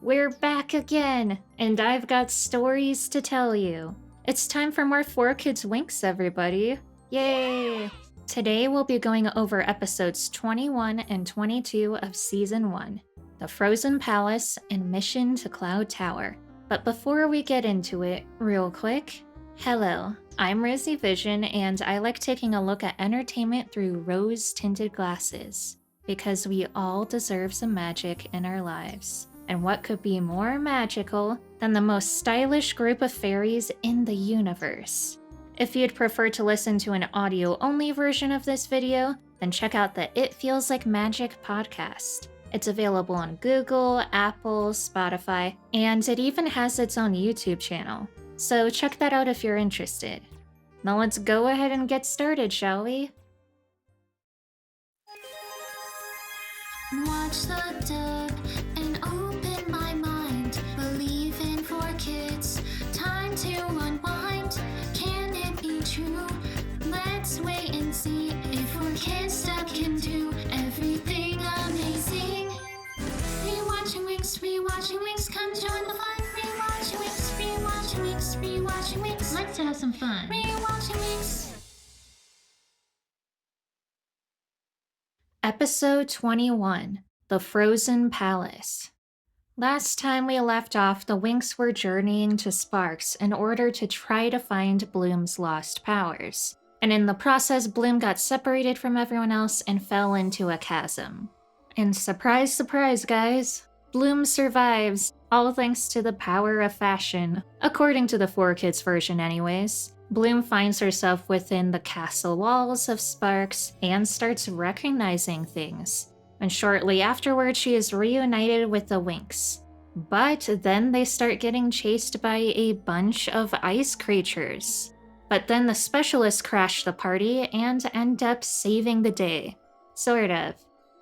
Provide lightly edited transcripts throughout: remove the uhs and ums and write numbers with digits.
We're back again, and I've got stories to tell you. It's time for more 4Kids Winx, everybody. Yay! Today we'll be going over episodes 21 and 22 of Season 1, The Frozen Palace and Mission to Cloud Tower. But before we get into it, real quick, hello, I'm Rosie Vision, and I like taking a look at entertainment through rose-tinted glasses, because we all deserve some magic in our lives. And what could be more magical than the most stylish group of fairies in the universe? If you'd prefer to listen to an audio-only version of this video, then check out the It Feels Like Magic podcast. It's available on Google, Apple, Spotify, and it even has its own YouTube channel. So check that out if you're interested. Now let's go ahead and get started, shall we? Watch the dub and open my mind. Believe in 4Kids. Time to unwind. Can it be true? Let's wait and see if 4Kids stuff can do everything amazing. Rewatching Winx, rewatching Winx, come join the fun. Rewatching Winx, rewatching Winx, rewatching Winx. Let's have some fun. Rewatching Winx. Episode 21, The Frozen Palace. Last time we left off, the Winx were journeying to Sparks in order to try to find Bloom's lost powers. And in the process, Bloom got separated from everyone else and fell into a chasm. And surprise, surprise, guys, Bloom survives, all thanks to the power of fashion, according to the 4Kids version anyways. Bloom finds herself within the castle walls of Sparks and starts recognizing things. And shortly afterward, she is reunited with the Winx. But then they start getting chased by a bunch of ice creatures. But then the specialists crash the party and end up saving the day. Sort of.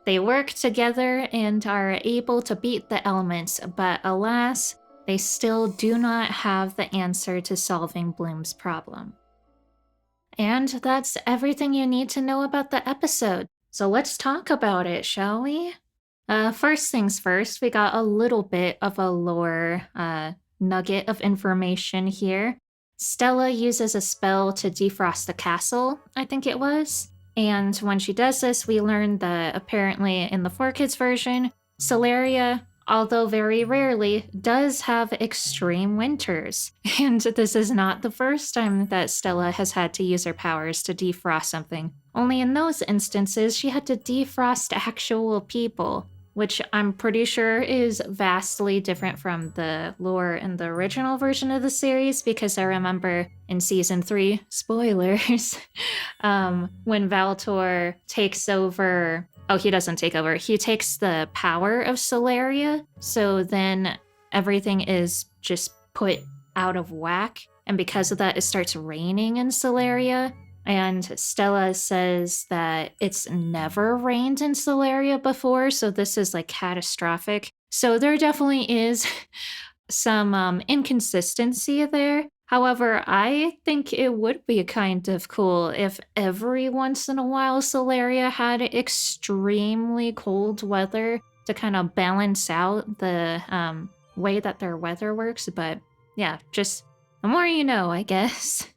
They work together and are able to beat the elements, but alas, they still do not have the answer to solving Bloom's problem. And that's everything you need to know about the episode. So let's talk about it, shall we? First things first, we got a little bit of a lore nugget of information here. Stella uses a spell to defrost the castle, I think it was. And when she does this, we learn that apparently in the 4Kids version, Solaria, although very rarely, does have extreme winters. And this is not the first time that Stella has had to use her powers to defrost something. Only in those instances, she had to defrost actual people, which I'm pretty sure is vastly different from the lore in the original version of the series, because I remember in Season 3, spoilers, when Valtor takes over. Oh, he doesn't take over. He takes the power of Solaria, so then everything is just put out of whack. And because of that, it starts raining in Solaria. And Stella says that it's never rained in Solaria before, so this is like catastrophic. So there definitely is some inconsistency there. However, I think it would be kind of cool if every once in a while Solaria had extremely cold weather to kind of balance out the way that their weather works. But yeah, just the more you know, I guess.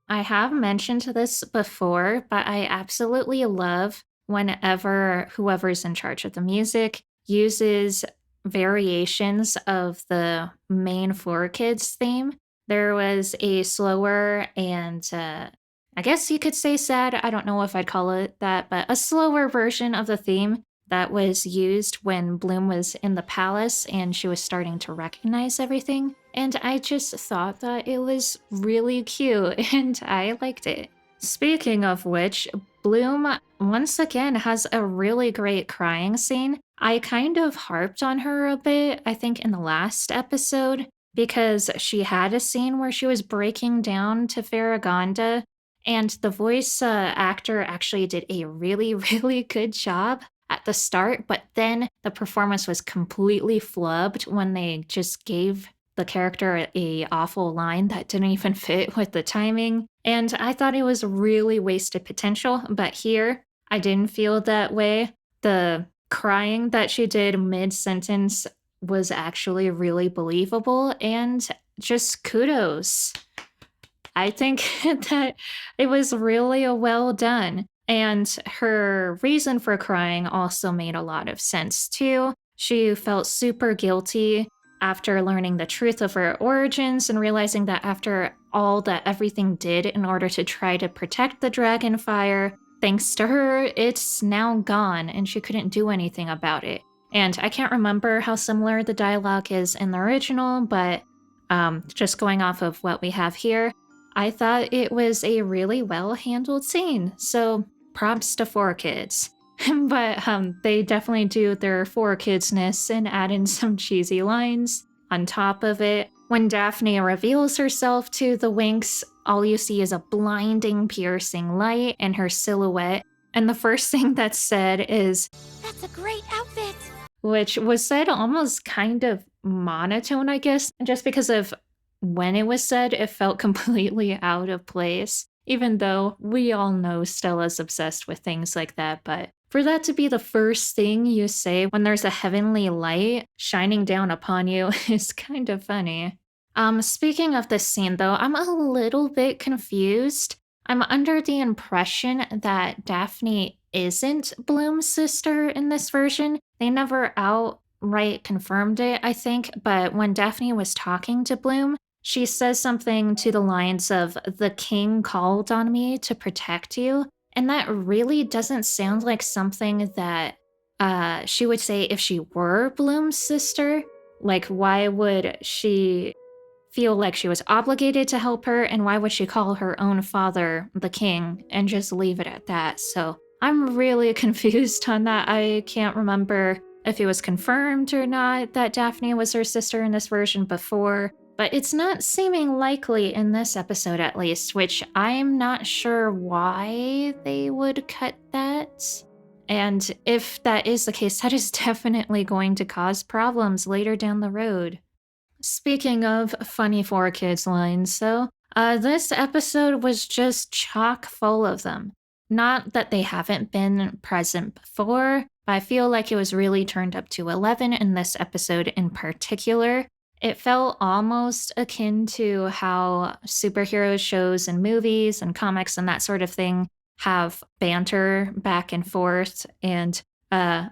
I have mentioned this before, but I absolutely love whenever whoever's in charge of the music uses variations of the main 4Kids theme. There was a slower and I guess you could say sad, I don't know if I'd call it that, but a slower version of the theme that was used when Bloom was in the palace and she was starting to recognize everything. And I just thought that it was really cute and I liked it. Speaking of which, Bloom once again has a really great crying scene. I kind of harped on her a bit, I think in the last episode, because she had a scene where she was breaking down to Farragonda, and the voice actor actually did a really, really good job at the start, but then the performance was completely flubbed when they just gave the character a awful line that didn't even fit with the timing. And I thought it was really wasted potential, but here I didn't feel that way. The crying that she did mid-sentence was actually really believable, and just kudos. I think that it was really well done. And her reason for crying also made a lot of sense too. She felt super guilty after learning the truth of her origins and realizing that after all that everything did in order to try to protect the dragonfire, thanks to her, it's now gone and she couldn't do anything about it. And I can't remember how similar the dialogue is in the original, but just going off of what we have here, I thought it was a really well handled scene. So props to 4Kids. But they definitely do their 4Kidsness and add in some cheesy lines on top of it. When Daphne reveals herself to the Winx, all you see is a blinding, piercing light and her silhouette. And the first thing that's said is, That's a great outfit. which was said almost kind of monotone, I guess, just because of when it was said, it felt completely out of place. Even though we all know Stella's obsessed with things like that, but for that to be the first thing you say when there's a heavenly light shining down upon you is kind of funny. Speaking of this scene though, I'm a little bit confused. I'm under the impression that Daphne isn't Bloom's sister in this version. They never outright confirmed it, I think, but when Daphne was talking to Bloom, she says something to the lines of, "The king called on me to protect you." And that really doesn't sound like something that she would say if she were Bloom's sister. Like, why would she feel like she was obligated to help her, and why would she call her own father the king and just leave it at that? So I'm really confused on that. I can't remember if it was confirmed or not that Daphne was her sister in this version before, but it's not seeming likely in this episode at least, which I'm not sure why they would cut that. And if that is the case, that is definitely going to cause problems later down the road. Speaking of funny 4Kids lines, though, this episode was just chock full of them. Not that they haven't been present before, but I feel like it was really turned up to 11 in this episode in particular. It felt almost akin to how superhero shows and movies and comics and that sort of thing have banter back and forth and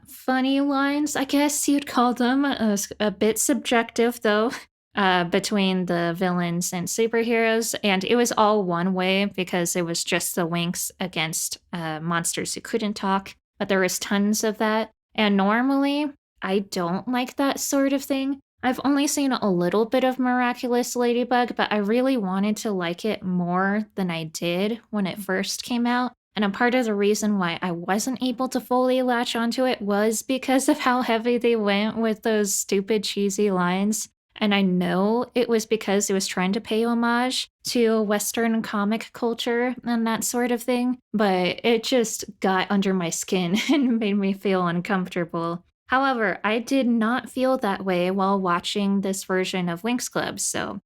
funny lines, I guess you'd call them. A bit subjective, though, between the villains and superheroes. And it was all one way because it was just the Winx against monsters who couldn't talk. But there was tons of that. And normally, I don't like that sort of thing. I've only seen a little bit of Miraculous Ladybug, but I really wanted to like it more than I did when it first came out. And a part of the reason why I wasn't able to fully latch onto it was because of how heavy they went with those stupid cheesy lines. And I know it was because it was trying to pay homage to Western comic culture and that sort of thing, but it just got under my skin and made me feel uncomfortable. However, I did not feel that way while watching this version of Winx Club, so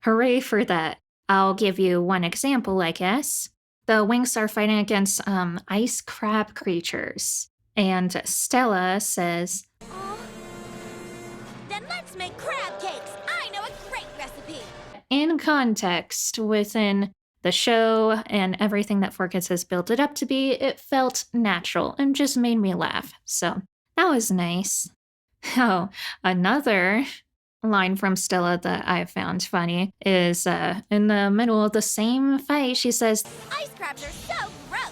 hooray for that. I'll give you one example, I guess. The Winx are fighting against ice crab creatures, and Stella says, Oh, then let's make crab cakes. I know a great recipe. in context within the show and everything that 4Kids has built it up to be, it felt natural and just made me laugh. So that was nice. Oh, another line from Stella that I found funny is in the middle of the same fight, she says, Ice crabs are so gross.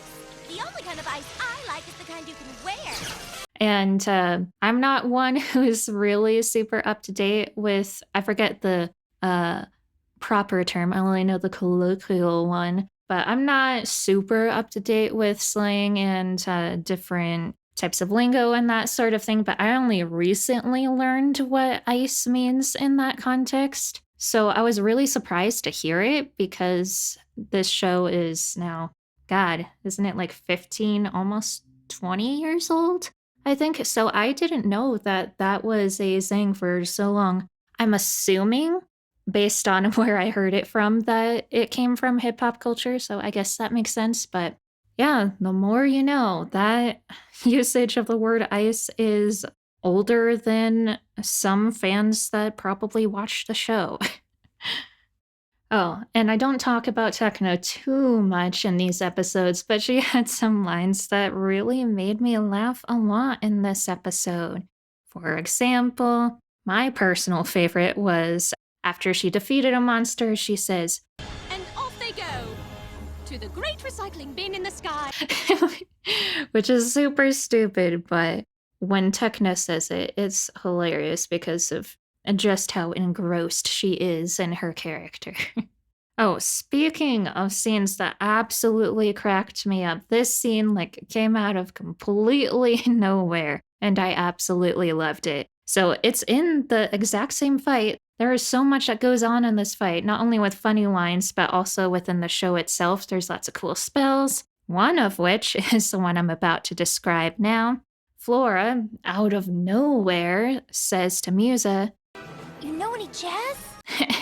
The only kind of ice I like is the kind you can wear. and I'm not one who's really super up to date with, I forget the proper term, I only know the colloquial one, but I'm not super up to date with slang and different types of lingo and that sort of thing, but I only recently learned what ice means in that context. So I was really surprised to hear it because this show is now, God, isn't it like 15, almost 20 years old? I think. So I didn't know that that was a saying for so long. I'm assuming, based on where I heard it from, that it came from hip hop culture. So I guess that makes sense. But yeah, the more you know, that usage of the word ice is older than some fans that probably watched the show. Oh, and I don't talk about techno too much in these episodes, but she had some lines that really made me laugh a lot in this episode. For example, my personal favorite was after she defeated a monster, she says, And off they go to the great recycling bin in the sky. which is super stupid, but when Techna says it, it's hilarious because of just how engrossed she is in her character. Oh, speaking of scenes that absolutely cracked me up, this scene came out of completely nowhere, and I absolutely loved it. So it's in the exact same fight. There is so much that goes on in this fight, not only with funny lines, but also within the show itself. There's lots of cool spells, one of which is the one I'm about to describe now. Flora, out of nowhere, says to Musa, You know any jazz?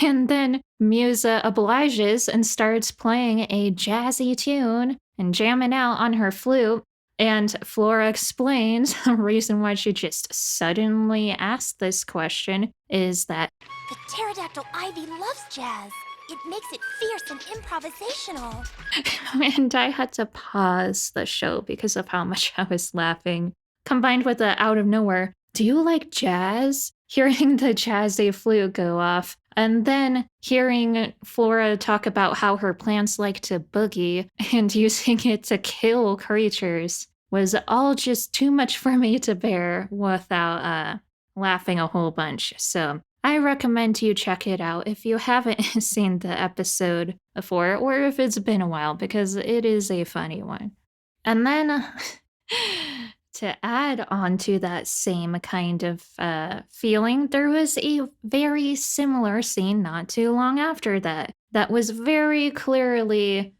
and then Musa obliges and starts playing a jazzy tune and jamming out on her flute. And Flora explains the reason why she just suddenly asked this question is that The pterodactyl ivy loves jazz. It makes it fierce and improvisational. and I had to pause the show because of how much I was laughing. Combined with the out of nowhere, do you like jazz? Hearing the jazzy flute go off, and then hearing Flora talk about how her plants like to boogie and using it to kill creatures was all just too much for me to bear without laughing a whole bunch. So I recommend you check it out if you haven't seen the episode before or if it's been a while because it is a funny one. And then to add on to that same kind of feeling, there was a very similar scene not too long after that that was very clearly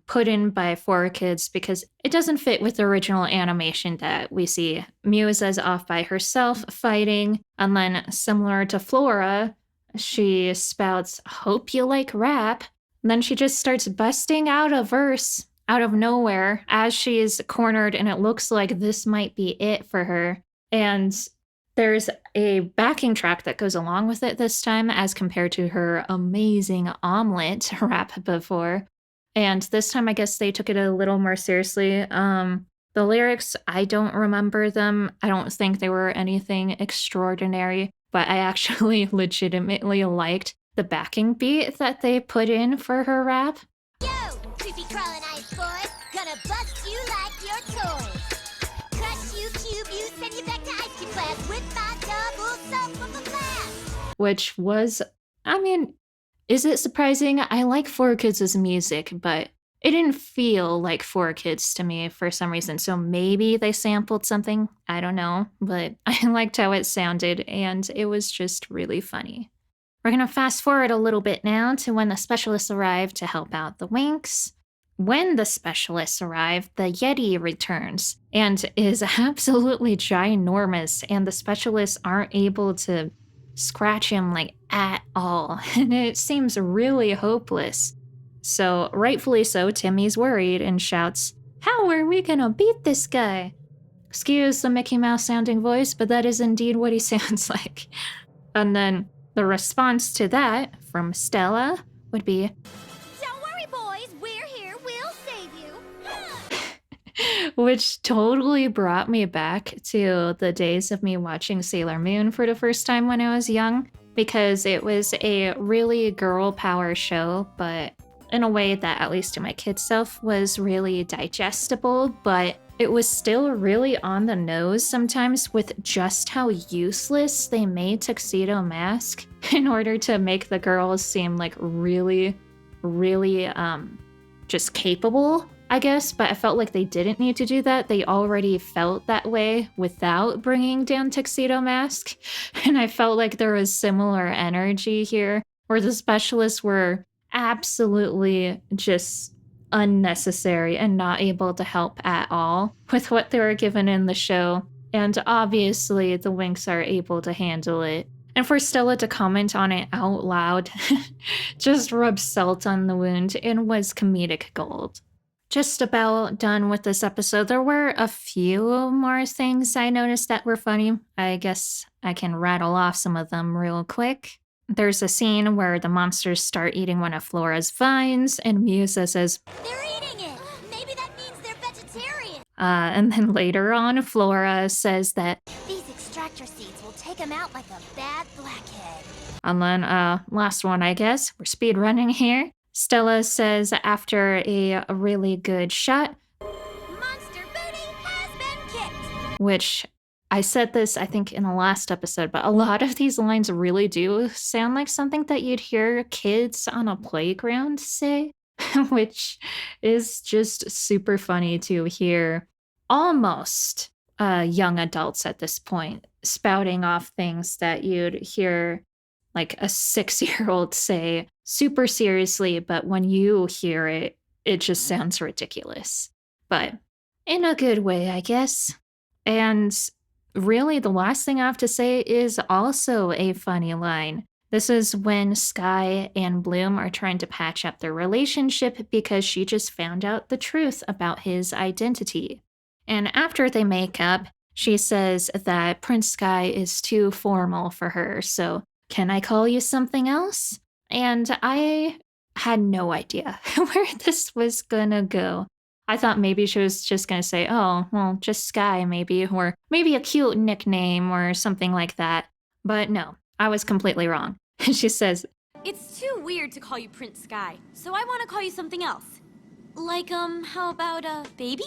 put in by 4Kids because it doesn't fit with the original animation that we see. Musa's off by herself fighting, and then similar to Flora, she spouts, "Hope you like rap." And then she just starts busting out a verse out of nowhere as she's cornered, and it looks like this might be it for her. And there's a backing track that goes along with it this time as compared to her amazing omelet rap before. And this time, I guess they took it a little more seriously. The lyrics, I don't remember them. I don't think they were anything extraordinary, but I actually legitimately liked the backing beat that they put in for her rap. Yo, creepy crawling ice boy, gonna bust you like your toys. Crush you, cube you, send you back to ice cube class with my double soap from the blast. Which was, I mean, is it surprising? I like 4Kids' music, but it didn't feel like 4Kids to me for some reason. So maybe they sampled something. I don't know, but I liked how it sounded, and it was just really funny. We're going to fast forward a little bit now to when the specialists arrive to help out the Winx. When the specialists arrive, the Yeti returns and is absolutely ginormous, and the specialists aren't able to scratch him at all, and it seems really hopeless. So rightfully so, Timmy's worried and shouts, "How are we gonna beat this guy?" Excuse the Mickey Mouse sounding voice, but that is indeed what he sounds like. And then the response to that from Stella would be, Don't worry, boys, we're here, we'll save you. which totally brought me back to the days of me watching Sailor Moon for the first time when I was young, because it was a really girl power show, but in a way that, at least to my kid self, was really digestible, but it was still really on the nose sometimes with just how useless they made Tuxedo Mask in order to make the girls seem really, really just capable, I guess. But I felt like they didn't need to do that. They already felt that way without bringing down Tuxedo Mask. And I felt like there was similar energy here where the specialists were absolutely just unnecessary and not able to help at all with what they were given in the show. And obviously the Winx are able to handle it. And for Stella to comment on it out loud just rubbed salt on the wound and was comedic gold. just about done with this episode. There were a few more things I noticed that were funny. I guess I can rattle off some of them real quick. There's a scene where the monsters start eating one of Flora's vines, and Musa says, They're eating it! Maybe that means they're vegetarian! and then later on, Flora says that, These extractor seeds will take them out like a bad blackhead. and then, last one, I guess, we're speed running here. Stella says after a really good shot, Monster booty has been kicked! which I said this, I think, in the last episode, but a lot of these lines really do sound like something that you'd hear kids on a playground say, which is just super funny to hear almost young adults at this point spouting off things that you'd hear like a 6-year-old say super seriously, but when you hear it, it just sounds ridiculous. But in a good way, I guess. And really, the last thing I have to say is also a funny line. This is when Sky and Bloom are trying to patch up their relationship because she just found out the truth about his identity. And after they make up, she says that Prince Sky is too formal for her, so can I call you something else? And I had no idea where this was gonna go. I thought maybe she was just gonna say, oh, well, just Sky maybe, or maybe a cute nickname or something like that. But no, I was completely wrong. She says, It's too weird to call you Prince Sky, so I want to call you something else. Like, how about, baby?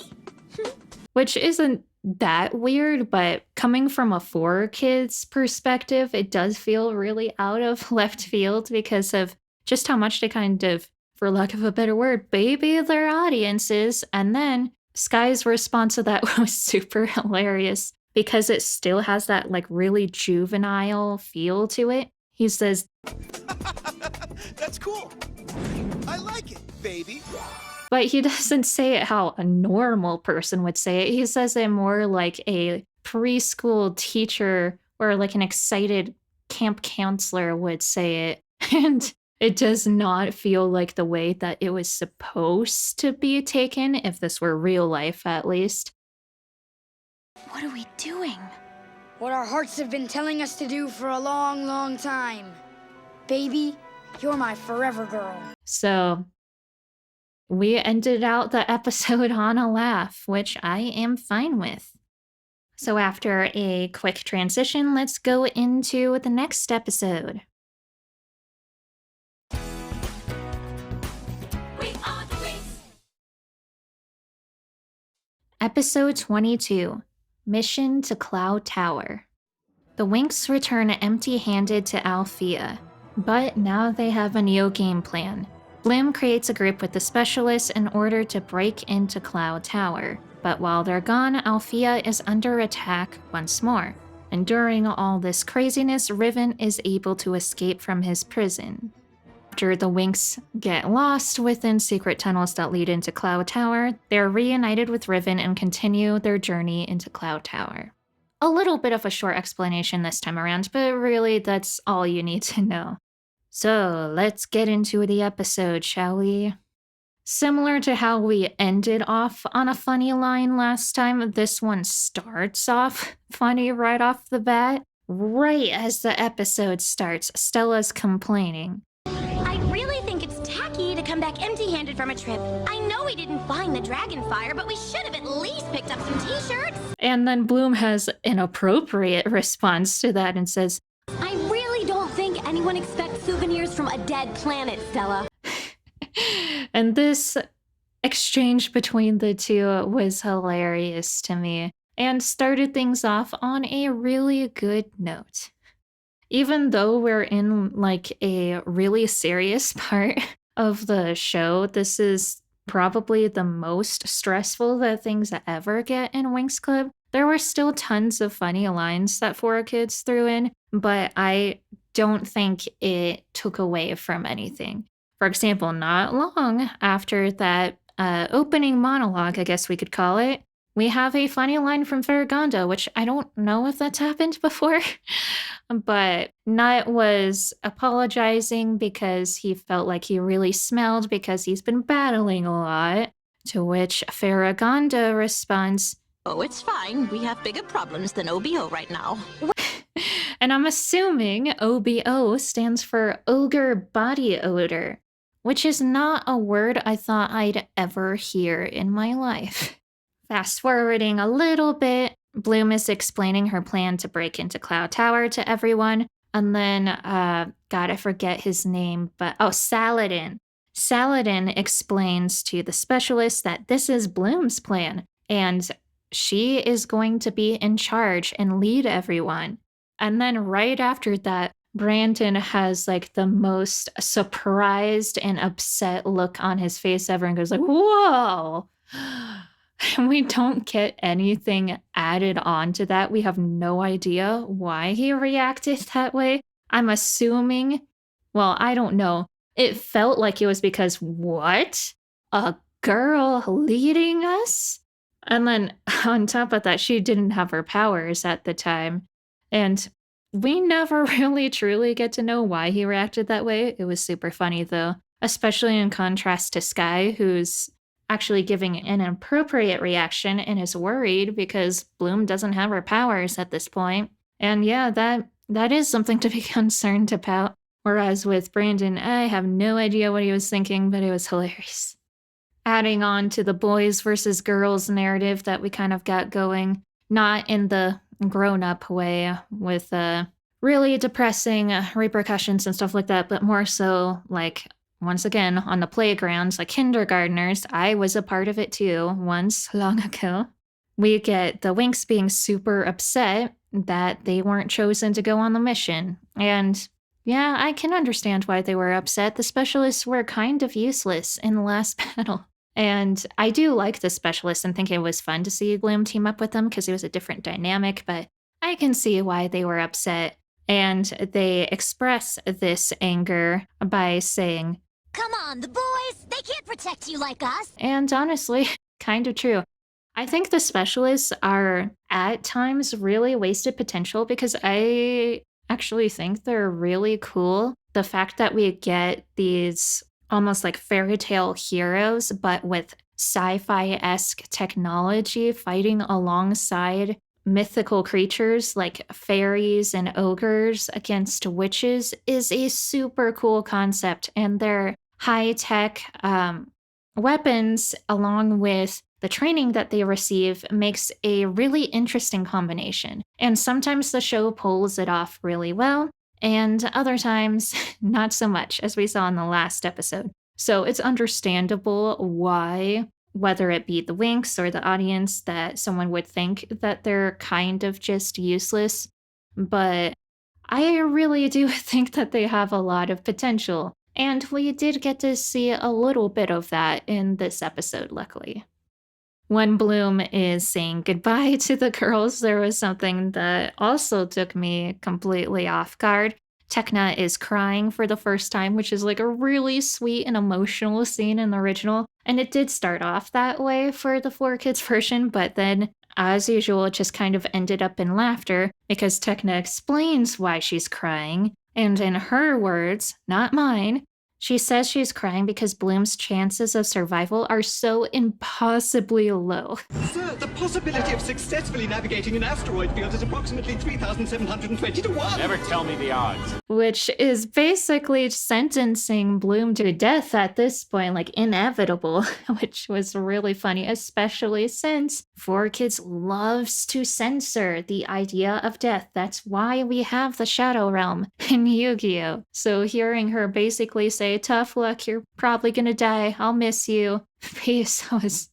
which isn't that weird, but coming from a 4Kids perspective, it does feel really out of left field because of just how much they kind of, for lack of a better word, baby their audiences. And then Sky's response to that was super hilarious because it still has that like really juvenile feel to it. He says, That's cool. I like it, baby. but he doesn't say it how a normal person would say it. He says it more like a preschool teacher or like an excited camp counselor would say it. And it does not feel like the way that it was supposed to be taken, if this were real life at least. What are we doing? What our hearts have been telling us to do for a long, long time. Baby, you're my forever girl. So we ended out the episode on a laugh, which I am fine with. So after a quick transition, let's go into the next episode. Episode 22, Mission to Cloud Tower. The Winx return empty-handed to Althea, but now they have a new game plan. Bloom creates a group with the specialists in order to break into Cloud Tower, but while they're gone, Althea is under attack once more. And during all this craziness, Riven is able to escape from his prison. After the Winx get lost within secret tunnels that lead into Cloud Tower, they're reunited with Riven and continue their journey into Cloud Tower. A little bit of a short explanation this time around, but really that's all you need to know. So let's get into the episode, shall we? Similar to how we ended off on a funny line last time, this one starts off funny right off the bat. Right as the episode starts, Stella's complaining. I really think it's tacky to come back empty-handed from a trip. I know we didn't find the dragon fire, but we should have at least picked up some t-shirts. And then Bloom has an appropriate response to that and says, I really don't think anyone expects souvenirs from a dead planet, Stella. and this exchange between the two was hilarious to me and started things off on a really good note. Even though we're in like a really serious part of the show, this is probably the most stressful that things ever get in Winx Club. There were still tons of funny lines that 4Kids threw in, but I don't think it took away from anything. For example, not long after that opening monologue, I guess we could call it, we have a funny line from Farragonda, which I don't know if that's happened before, but Nut was apologizing because he felt like he really smelled because he's been battling a lot. To which Farragonda responds, Oh, it's fine. We have bigger problems than OBO right now. and I'm assuming OBO stands for ogre body odor, which is not a word I thought I'd ever hear in my life. Fast forwarding a little bit, Bloom is explaining her plan to break into Cloud Tower to everyone, and then, God, I forget his name, but, Saladin. Saladin explains to the specialist that this is Bloom's plan, and she is going to be in charge and lead everyone. And then right after that, Brandon has like the most surprised and upset look on his face ever and goes like, whoa. And we don't get anything added on to that. We have no idea why he reacted that way. I'm assuming, well, I don't know. It felt like it was because, what? A girl leading us? And then on top of that, she didn't have her powers at the time. And we never really truly get to know why he reacted that way. It was super funny though, especially in contrast to Sky, who's actually giving an appropriate reaction and is worried because Bloom doesn't have her powers at this point. And yeah, that is something to be concerned about. Whereas with Brandon, I have no idea what he was thinking, but it was hilarious. Adding on to the boys versus girls narrative that we kind of got going, not in the grown-up way with really depressing repercussions and stuff like that, but more so like, once again, on the playgrounds, like kindergartners. I was a part of it too, once, long ago. We get the Winx being super upset that they weren't chosen to go on the mission. And yeah, I can understand why they were upset. The specialists were kind of useless in the last battle. And I do like the specialists and think it was fun to see Bloom team up with them because it was a different dynamic, but I can see why they were upset. And they express this anger by saying, Come on, the boys! They can't protect you like us! And honestly, kind of true. I think the specialists are at times really wasted potential because I actually think they're really cool. The fact that we get these almost like fairy tale heroes, but with sci-fi-esque technology fighting alongside mythical creatures like fairies and ogres against witches is a super cool concept. And their high-tech weapons, along with the training that they receive, makes a really interesting combination. And sometimes the show pulls it off really well, and other times not so much, as we saw in the last episode. So it's understandable why, whether it be the Winx or the audience, that someone would think that they're kind of just useless. But I really do think that they have a lot of potential. And we did get to see a little bit of that in this episode, luckily. When Bloom is saying goodbye to the girls, there was something that also took me completely off guard. Tekna is crying for the first time, which is like a really sweet and emotional scene in the original. And it did start off that way for the 4Kids version, but then, as usual, it just kind of ended up in laughter because Tekna explains why she's crying. And in her words, not mine, she says she's crying because Bloom's chances of survival are so impossibly low. Sir, the possibility of successfully navigating an asteroid field is approximately 3,720 to 1. Never tell me the odds. Which is basically sentencing Bloom to death at this point, like inevitable, which was really funny, especially since 4Kids loves to censor the idea of death. That's why we have the Shadow Realm in Yu-Gi-Oh! So hearing her basically say, tough luck, you're probably gonna die, I'll miss you, peace, was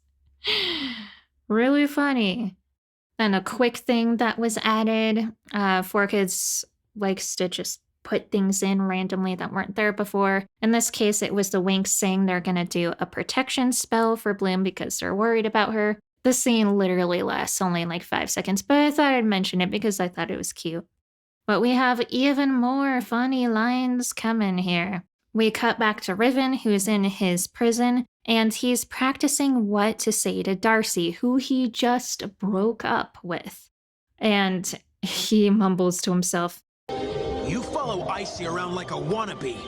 really funny. Then a quick thing that was added, 4Kids likes to just put things in randomly that weren't there before. In this case, it was the Winx saying they're gonna do a protection spell for Bloom because they're worried about her. The scene literally lasts only like 5 seconds, but I thought I'd mention it because I thought it was cute. But we have even more funny lines coming here. We cut back to Riven, who's in his prison, and he's practicing what to say to Darcy, who he just broke up with. And he mumbles to himself, You follow Icy around like a wannabe.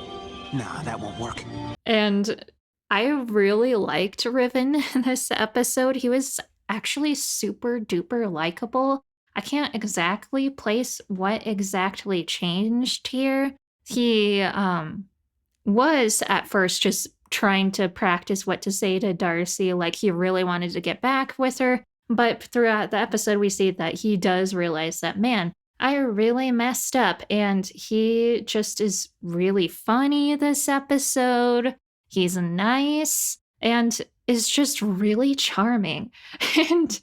Nah, that won't work. And I really liked Riven in this episode. He was actually super duper likable. I can't exactly place what exactly changed here. He was at first just trying to practice what to say to Darcy, like he really wanted to get back with her. But throughout the episode, we see that he does realize that, man, I really messed up. And he just is really funny this episode. He's nice and is just really charming. And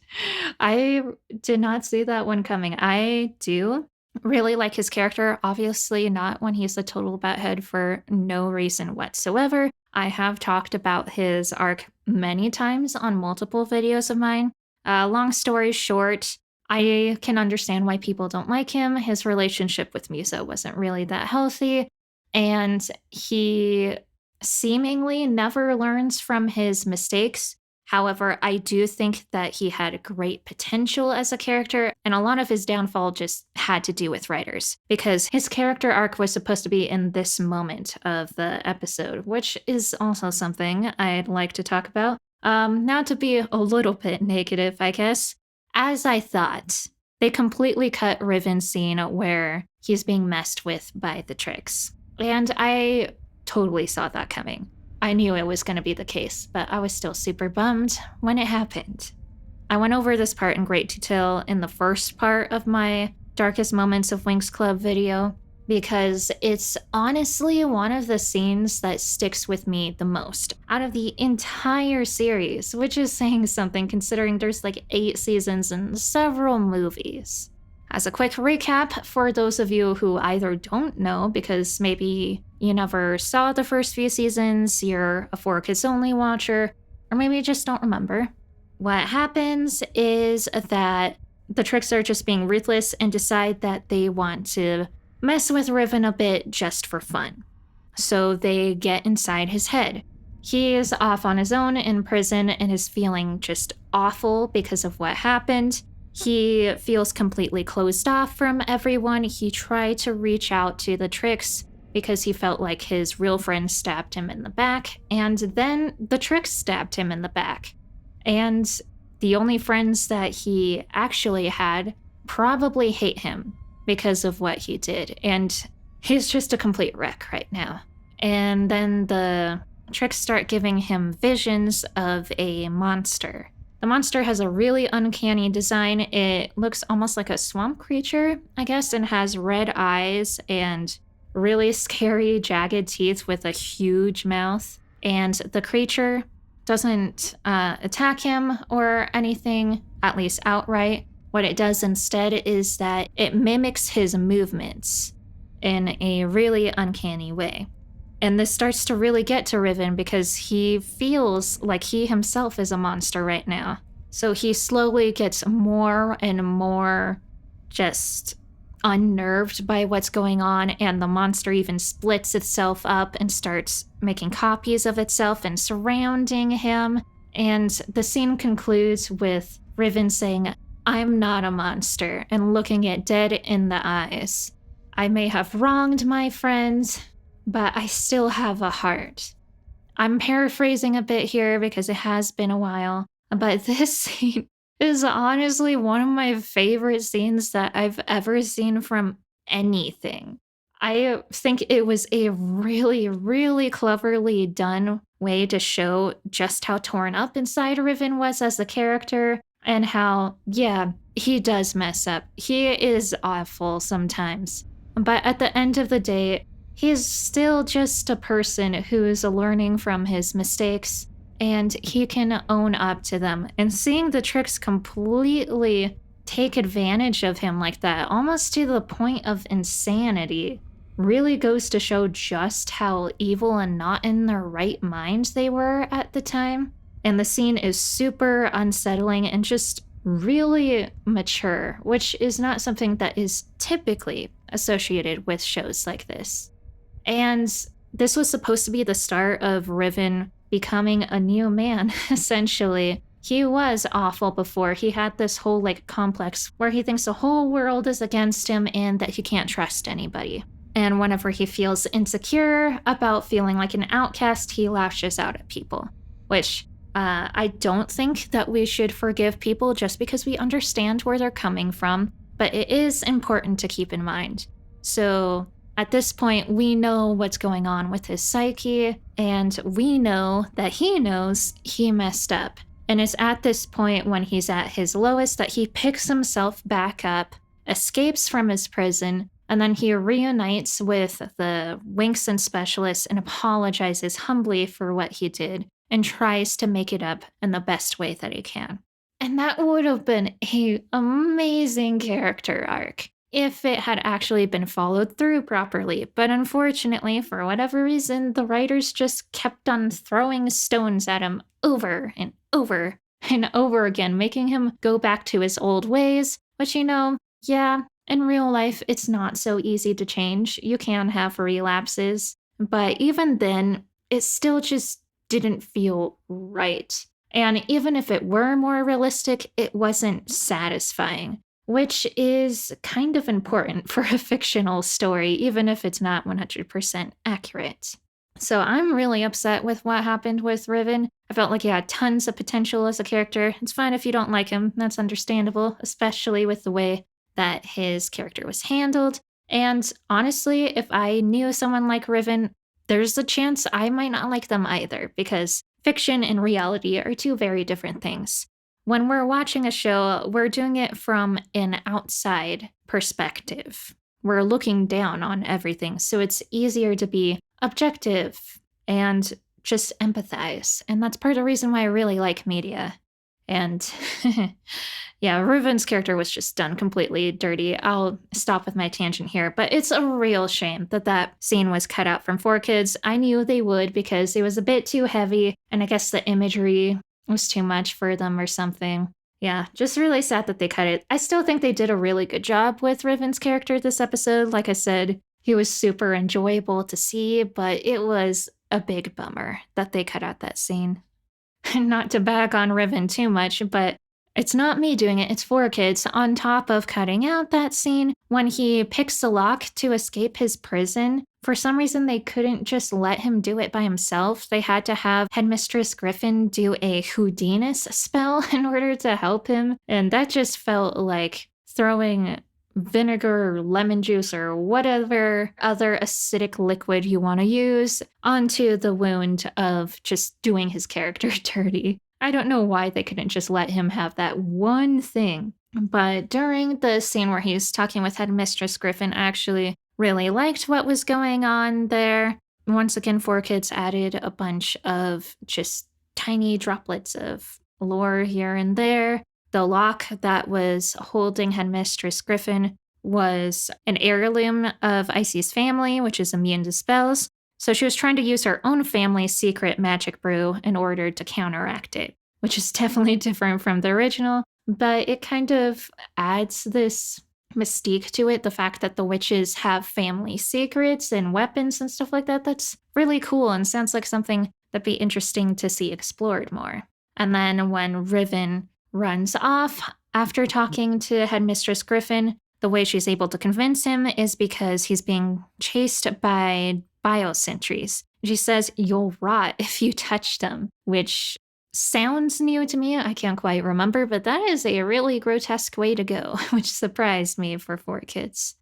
I did not see that one coming. I do really like his character, obviously not when he's a total butthead for no reason whatsoever. I have talked about his arc many times on multiple videos of mine. Long story short, I can understand why people don't like him. His relationship with Musa wasn't really that healthy, and he seemingly never learns from his mistakes. However, I do think that he had great potential as a character, and a lot of his downfall just had to do with writers, because his character arc was supposed to be in this moment of the episode, which is also something I'd like to talk about. Now to be a little bit negative, I guess. As I thought, they completely cut Riven's scene where he's being messed with by the tricks. And I totally saw that coming. I knew it was going to be the case, but I was still super bummed when it happened. I went over this part in great detail in the first part of my Darkest Moments of Winx Club video, because it's honestly one of the scenes that sticks with me the most out of the entire series, which is saying something considering there's like 8 seasons and several movies. As a quick recap, for those of you who either don't know because maybe you never saw the first few seasons, you're a 4Kids Only watcher, or maybe you just don't remember, what happens is that the tricks are just being ruthless and decide that they want to mess with Riven a bit just for fun. So they get inside his head. He is off on his own in prison and is feeling just awful because of what happened. He feels completely closed off from everyone. He tried to reach out to the tricks because he felt like his real friend stabbed him in the back, and then the tricks stabbed him in the back. And the only friends that he actually had probably hate him because of what he did, and he's just a complete wreck right now. And then the tricks start giving him visions of a monster. The monster has a really uncanny design. It looks almost like a swamp creature, I guess, and has red eyes and really scary jagged teeth with a huge mouth. And the creature doesn't attack him or anything, at least outright. What it does instead is that it mimics his movements in a really uncanny way. And this starts to really get to Riven because he feels like he himself is a monster right now. So he slowly gets more and more just unnerved by what's going on, and the monster even splits itself up and starts making copies of itself and surrounding him. And the scene concludes with Riven saying, "I'm not a monster," and looking it dead in the eyes. "I may have wronged my friends, but I still have a heart." I'm paraphrasing a bit here because it has been a while, but this scene is honestly one of my favorite scenes that I've ever seen from anything. I think it was a really, really cleverly done way to show just how torn up inside Riven was as a character, and how, yeah, he does mess up. He is awful sometimes. But at the end of the day, he's still just a person who is learning from his mistakes, and he can own up to them. And seeing the tricks completely take advantage of him like that, almost to the point of insanity, really goes to show just how evil and not in their right minds they were at the time. And the scene is super unsettling and just really mature, which is not something that is typically associated with shows like this. And this was supposed to be the start of Riven becoming a new man, essentially. He was awful before. He had this whole complex where he thinks the whole world is against him and that he can't trust anybody. And whenever he feels insecure about feeling like an outcast, he lashes out at people, which I don't think that we should forgive people just because we understand where they're coming from, but it is important to keep in mind. So at this point, we know what's going on with his psyche, and we know that he knows he messed up. And it's at this point when he's at his lowest that he picks himself back up, escapes from his prison, and then he reunites with the Winx and Specialist and apologizes humbly for what he did and tries to make it up in the best way that he can. And that would have been an amazing character arc if it had actually been followed through properly. But unfortunately, for whatever reason, the writers just kept on throwing stones at him over and over and over again, making him go back to his old ways, which, yeah, in real life, it's not so easy to change. You can have relapses, but even then, it still just didn't feel right. And even if it were more realistic, it wasn't satisfying, which is kind of important for a fictional story, even if it's not 100% accurate. So I'm really upset with what happened with Riven. I felt like he had tons of potential as a character. It's fine if you don't like him, that's understandable, especially with the way that his character was handled. And honestly, if I knew someone like Riven, there's a chance I might not like them either, because fiction and reality are two very different things. When we're watching a show, we're doing it from an outside perspective. We're looking down on everything, so it's easier to be objective and just empathize. And that's part of the reason why I really like media. And yeah, Riven's character was just done completely dirty. I'll stop with my tangent here, but it's a real shame that that scene was cut out from 4Kids. I knew they would because it was a bit too heavy, and I guess the imagery was too much for them or something. Yeah, just really sad that they cut it. I still think they did a really good job with Riven's character this episode. Like I said, he was super enjoyable to see, but it was a big bummer that they cut out that scene. Not to bag on Riven too much, but it's not me doing it, it's 4Kids. On top of cutting out that scene, when he picks the lock to escape his prison, for some reason they couldn't just let him do it by himself. They had to have Headmistress Griffin do a Houdinus spell in order to help him, and that just felt like throwing vinegar or lemon juice or whatever other acidic liquid you want to use onto the wound of just doing his character dirty. I don't know why they couldn't just let him have that one thing. But during the scene where he's talking with Headmistress Griffin, I actually really liked what was going on there. Once again, 4Kids added a bunch of just tiny droplets of lore here and there. The lock that was holding Headmistress Griffin was an heirloom of Icy's family, which is immune to spells. So she was trying to use her own family's secret magic brew in order to counteract it, which is definitely different from the original, but it kind of adds this mystique to it, the fact that the witches have family secrets and weapons and stuff like that. That's really cool and sounds like something that'd be interesting to see explored more. And then when Riven runs off after talking to Headmistress Griffin, the way she's able to convince him is because he's being chased by biosentries. She says, "You'll rot if you touch them," which sounds new to me. I can't quite remember, but that is a really grotesque way to go, which surprised me for 4Kids.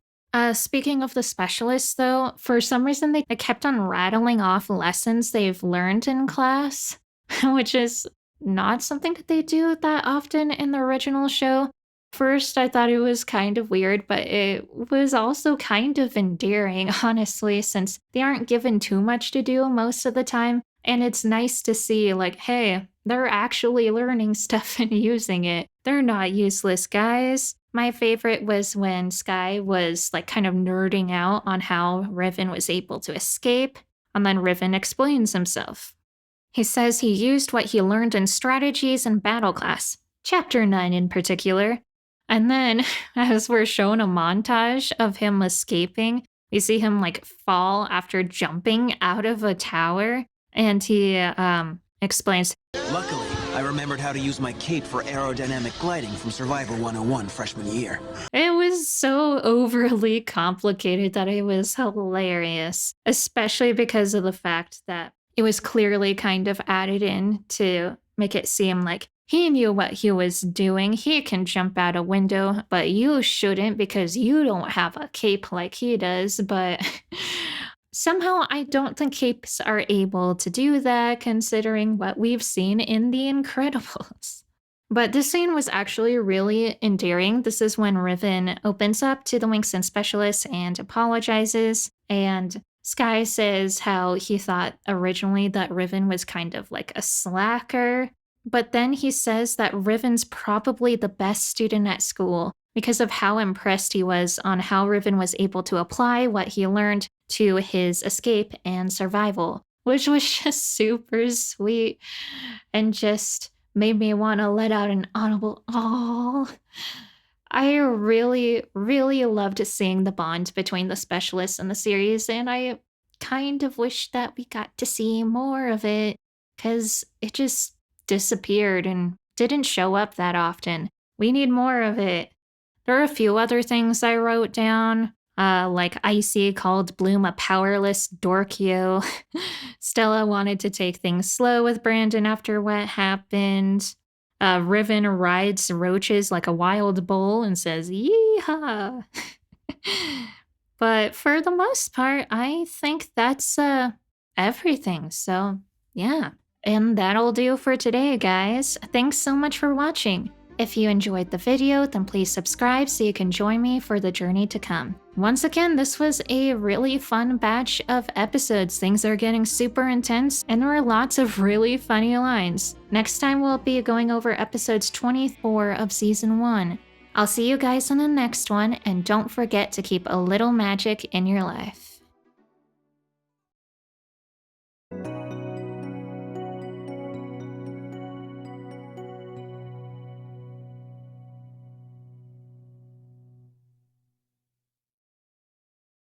Speaking of the specialists, though, for some reason they kept on rattling off lessons they've learned in class, which is not something that they do that often in the original show. First, I thought it was kind of weird, but it was also kind of endearing, honestly, since they aren't given too much to do most of the time. And it's nice to see, like, hey, they're actually learning stuff and using it. They're not useless guys. My favorite was when Sky was, like, kind of nerding out on how Riven was able to escape, and then Riven explains himself. He says he used what he learned in strategies and battle class, Chapter 9 in particular. And then, as we're shown a montage of him escaping, we see him like fall after jumping out of a tower, and he explains, Luckily, I remembered how to use my cape for aerodynamic gliding from Survivor 101 freshman year. It was so overly complicated that it was hilarious, especially because of the fact that it was clearly kind of added in to make it seem like he knew what he was doing. He can jump out a window, but you shouldn't because you don't have a cape like he does. But somehow I don't think capes are able to do that considering what we've seen in The Incredibles. But this scene was actually really endearing. This is when Riven opens up to the Winx and Specialist and apologizes. And Sky says how he thought originally that Riven was kind of like a slacker. But then he says that Riven's probably the best student at school because of how impressed he was on how Riven was able to apply what he learned to his escape and survival, which was just super sweet and just made me want to let out an audible "aww." I really, really loved seeing the bond between the Specialists in the series, and I kind of wish that we got to see more of it because it just disappeared and didn't show up that often. We need more of it. There are a few other things I wrote down, like Icy called Bloom a powerless Dorkio. Stella wanted to take things slow with Brandon after what happened. Riven rides roaches like a wild bull and says, "Yeehaw." But for the most part, I think that's everything. So, yeah. And that'll do for today, guys. Thanks so much for watching. If you enjoyed the video, then please subscribe so you can join me for the journey to come. Once again, this was a really fun batch of episodes. Things are getting super intense, and there were lots of really funny lines. Next time we'll be going over episodes 24 of Season 1. I'll see you guys on the next one, and don't forget to keep a little magic in your life.